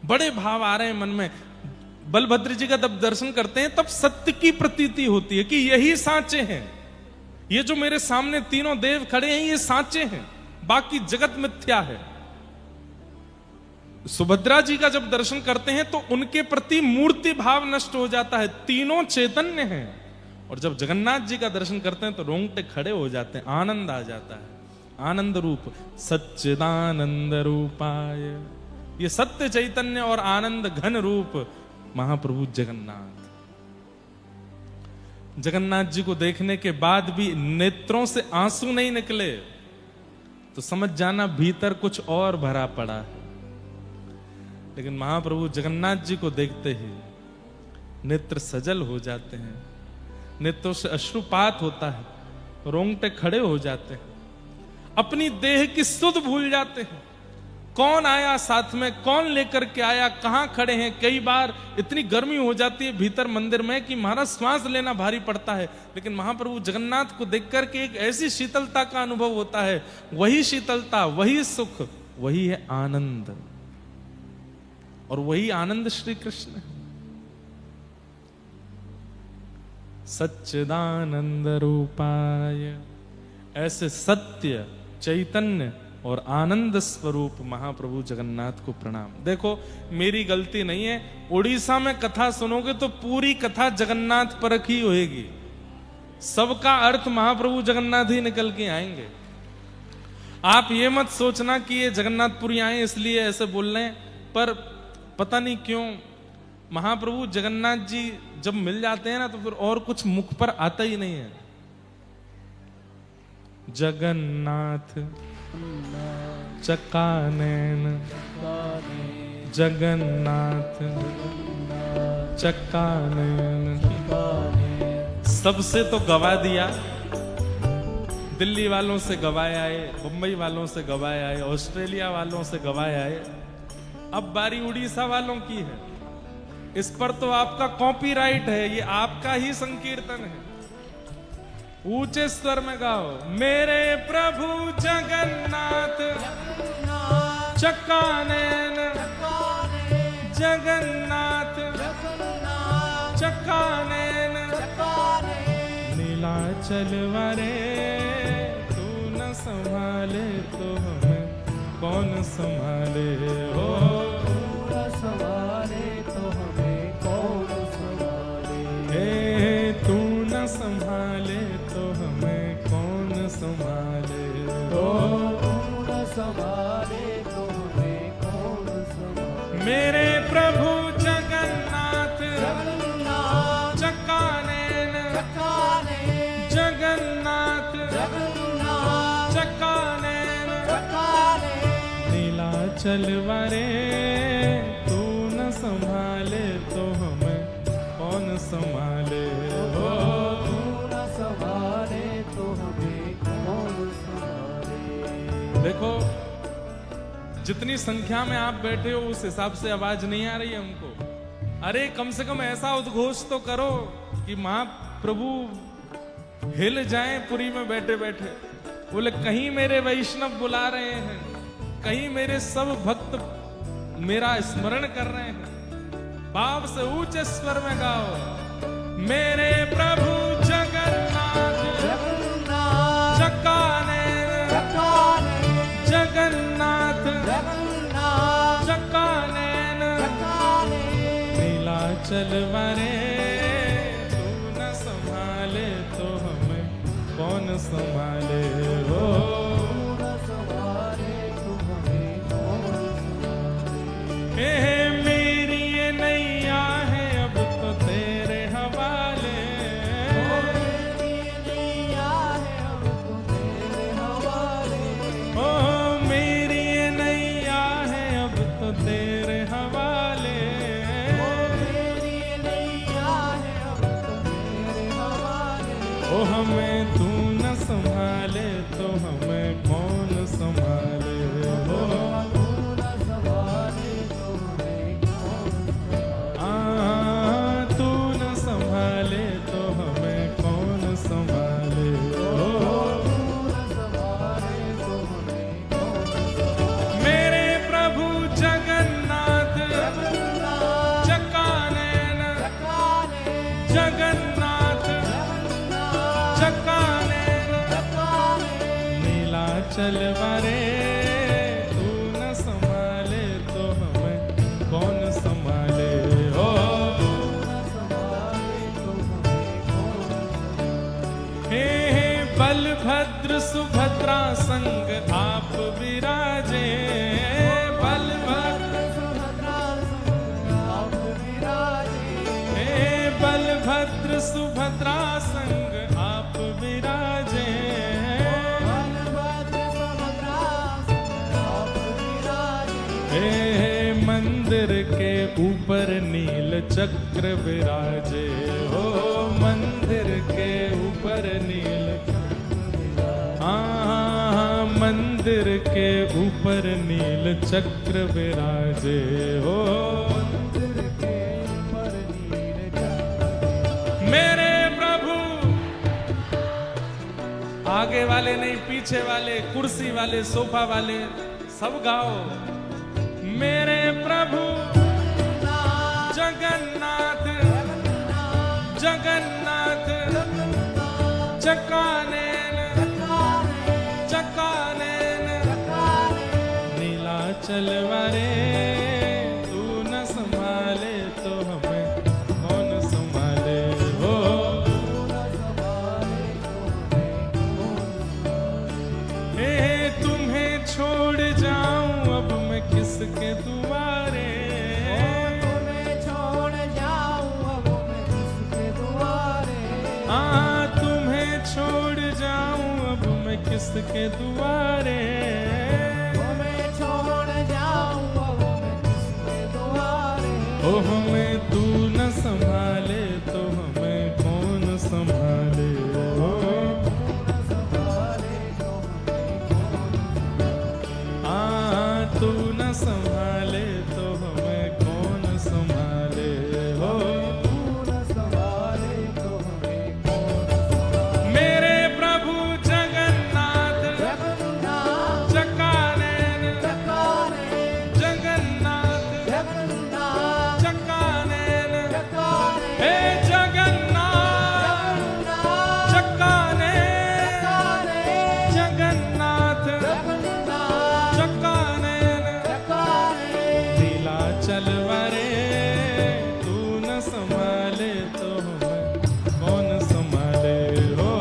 बड़े भाव आ रहे हैं मन में। बलभद्र जी का जब दर्शन करते हैं तब सत्य की प्रतीति होती है कि यही साचे हैं, ये जो मेरे सामने तीनों देव खड़े हैं ये साचे हैं, बाकी जगत मिथ्या है। सुभद्रा जी का जब दर्शन करते हैं तो उनके प्रति मूर्ति भाव नष्ट हो जाता है, तीनों चैतन्य हैं। और जब जगन्नाथ जी का दर्शन करते हैं तो रोंगटे खड़े हो जाते हैं, आनंद आ जाता है। आनंद रूप सच्चिदानंद रूपाय, ये सत्य चैतन्य और आनंद घन रूप महाप्रभु जगन्नाथ। जगन्नाथ जी को देखने के बाद भी नेत्रों से आंसू नहीं निकले तो समझ जाना भीतर कुछ और भरा पड़ा है। लेकिन महाप्रभु जगन्नाथ जी को देखते ही नेत्र सजल हो जाते हैं, नेत्रों से अश्रुपात होता है, रोंगटे खड़े हो जाते हैं, अपनी देह की सुध भूल जाते हैं। कौन आया साथ में, कौन लेकर के आया, कहां खड़े हैं। कई बार इतनी गर्मी हो जाती है भीतर मंदिर में कि महाराज श्वास लेना भारी पड़ता है, लेकिन महाप्रभु जगन्नाथ को देख करके एक ऐसी शीतलता का अनुभव होता है। वही शीतलता, वही सुख, वही है आनंद, और वही आनंद श्री कृष्ण है। सच्चिदानंद रूपाय, ऐसे सत्य चैतन्य और आनंद स्वरूप महाप्रभु जगन्नाथ को प्रणाम। देखो मेरी गलती नहीं है, उड़ीसा में कथा सुनोगे तो पूरी कथा जगन्नाथ परख ही होएगी, सबका अर्थ महाप्रभु जगन्नाथ ही निकल के आएंगे। आप ये मत सोचना कि ये जगन्नाथपुरी आए इसलिए ऐसे बोल रहे हैं, पर पता नहीं क्यों महाप्रभु जगन्नाथ जी जब मिल जाते हैं ना तो फिर और कुछ मुख पर आता ही नहीं है। जगन्नाथ चकानैन, जगन्नाथ चकानैन, सबसे तो गवा दिया, दिल्ली वालों से गवाए आए, मुंबई वालों से गवाए आए, ऑस्ट्रेलिया वालों से गवाए आए, अब बारी उड़ीसा वालों की है। इस पर तो आपका कॉपीराइट है, ये आपका ही संकीर्तन है। ऊंचे स्वर में गाओ, मेरे प्रभु जगन्नाथ चकानैन, जगन्नाथ चकानैन, नीलाचल वारे तू न संभाले तो हमें कौन संभाले हो, संभाले तो हमें कौन संभाले, तू न संभाले तो हमें कौन संभाले हो, तू न संभाले तो हमें कौन संभाले। मेरे प्रभु जगन्नाथ चकानैन, जगन्नाथ चकानैन, नीलाचल वारे तू न संभाले तो हमें कौन संभाले हो, तू न संभाले तो हमें कौन संभाले। देखो जितनी संख्या में आप बैठे हो उस हिसाब से आवाज नहीं आ रही है हमको। अरे कम से कम ऐसा उद्घोष तो करो कि महाप्रभु हिल जाएं पुरी में बैठे बैठे। बोले कहीं मेरे वैष्णव बुला रहे हैं, कहीं मेरे सब भक्त मेरा स्मरण कर रहे हैं। भाव से ऊंचे स्वर में गाओ, मेरे प्रभु जगन्नाथ चकानैन, जगन्नाथ चकानैन, नीलाचल वारे तू न संभाले तो हमें कौन संभाले हो, मेरी ये नैया है अब तो तेरे हवाले, ओ मेरी ये नैया है अब तो तेरे हवाले, ओ हमें तू न संभाले मंदिर के ऊपर नील चक्र विराजे हो, मंदिर के ऊपर नील मंदिर के ऊपर नील चक्र विराजे हो, मेरे प्रभु। आगे वाले नहीं, पीछे वाले, कुर्सी वाले, सोफा वाले, सब गाओ। मेरे प्रभु जगन्नाथ जगन्नाथ चकानेन चकानेन नीलाचल वारे, तू न संभाले तो हमें कौन संभाले हो। तुम्हें छोड़ जाऊं अब मैं किसके दुआरे, तुम्हें छोड़ जाऊं अब मैं किसके दुआरे, तुम्हें छोड़ जाऊं अब मैं किसके दुआरे, तुम्हें छोड़ जाऊं अब मैं किसके दुआरे। ओ हमें तू न संभाले तो हमें कौन संभाले हो। तू न संभाले तो हमें कौन संभाले हो। मेरे प्रभु जगन्नाथ चकानेन जगन्नाथ चकानेन, हे जगन्नाथ चकानेन जगन्नाथ चकानेन चलवारे, तू न संभाले तो हमें कौन संभाले हो।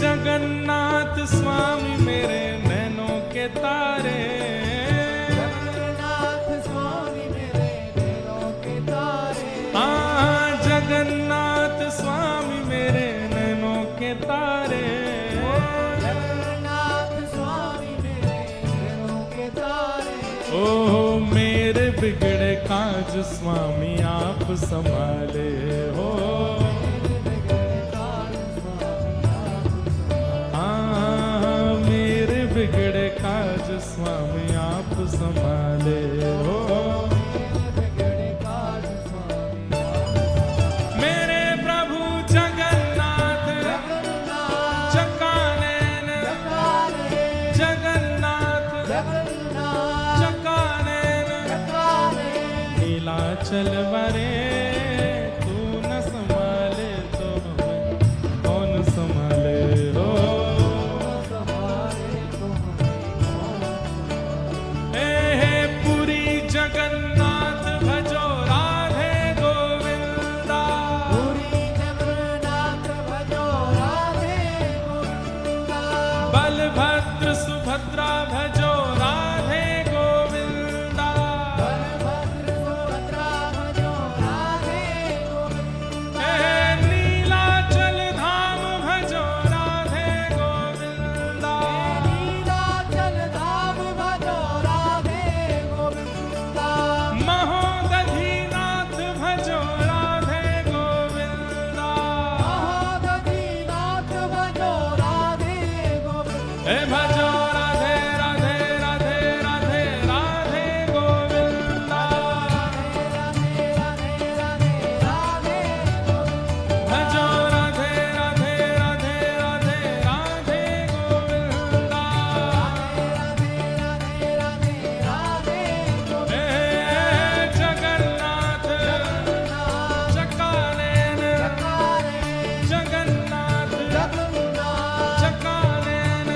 जगन्नाथ स्वामी मेरे नैनों के तारे, जगन्नाथ स्वामी मेरे नैनों के तारे, जगन्नाथ स्वामी मेरे नैनों के तारे, ओ मेरे बिगड़े काज स्वामी आप संभाले हो। मेरे बिगड़े काज स्वामी आप संभाले हो। मेरे प्रभु जगन्नाथ चकानेन जगन्नाथ नीलाचल वारे, तू न संभाले तो हमें कौन संभाले हो। पुरी जगन्नाथ भजो राधे गोविंदा, पुरी जगन्नाथ भजो राधे गोविंदा, बलभद्र सुभद्रा भजो राधे गोविंदा, नीलाचल धाम भजो राधे गोविंदा, नीलाचल धाम भजो राधे गोविंदा, महोदधीनाथ भजो राधे गोविंदा, महोदधीनाथ भजो राधे गोविंदा, भजो राधे राधे राधे राधे राधे गोविंदा, भजो राधे राधे राधे राधे राधे गोविंदा, जगन्नाथ चकानेन जगन्नाथ चकानेन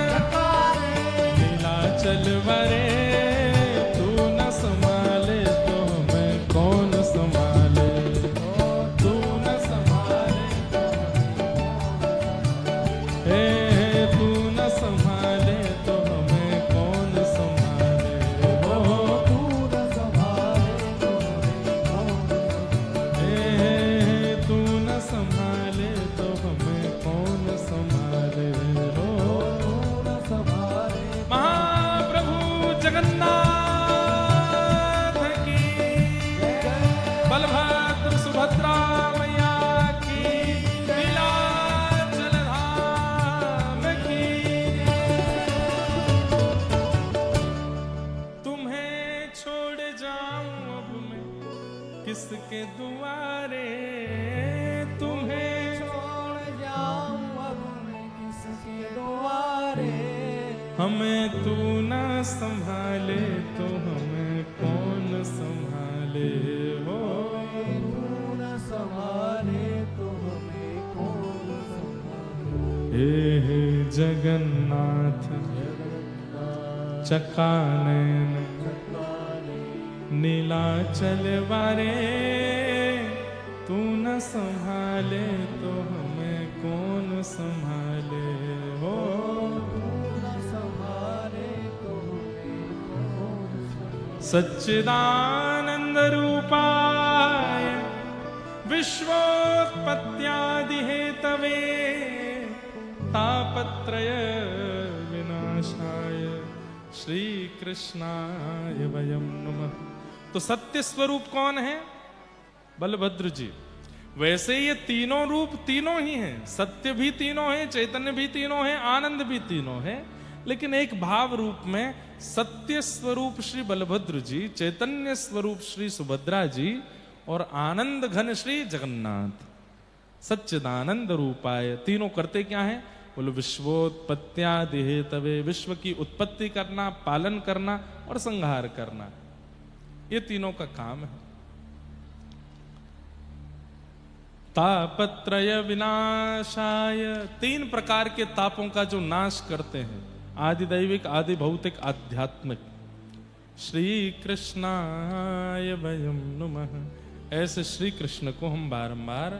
हमें तू न संभाले तो हमें कौन संभाले हो। तू न संभाले तो हमें कौन संभाले। हे जगन्नाथ चकानयन नीलाचल वारे, तू न संभाले तो हमें कौन संभाले हो। सच्चिदानंद रूपाय विश्वोत्पत्त्यादि हेतवे तापत्रय विनाशाय श्री कृष्णाय वयं नमः। तो सत्य स्वरूप कौन है? बलभद्र जी। वैसे ये तीनों रूप तीनों ही हैं, सत्य भी तीनों है, चैतन्य भी तीनों है, आनंद भी तीनों है, लेकिन एक भाव रूप में सत्य स्वरूप श्री बलभद्र जी, चैतन्य स्वरूप श्री सुभद्रा जी और आनंद घन श्री जगन्नाथ। सच्चिदानंद रूपाय, तीनों करते क्या है? बोलो विश्वोत्पत्त्यादि हेतवे, विश्व की उत्पत्ति करना, पालन करना और संहार करना, ये तीनों का काम है। तापत्रय विनाशाय, तीन प्रकार के तापों का जो नाश करते हैं, आदि दैविक, आदि भौतिक, आध्यात्मिक। श्री कृष्णाय वयं नमः। ऐसे श्री कृष्ण को हम बारंबार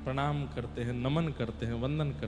प्रणाम करते हैं, नमन करते हैं, वंदन करते हैं।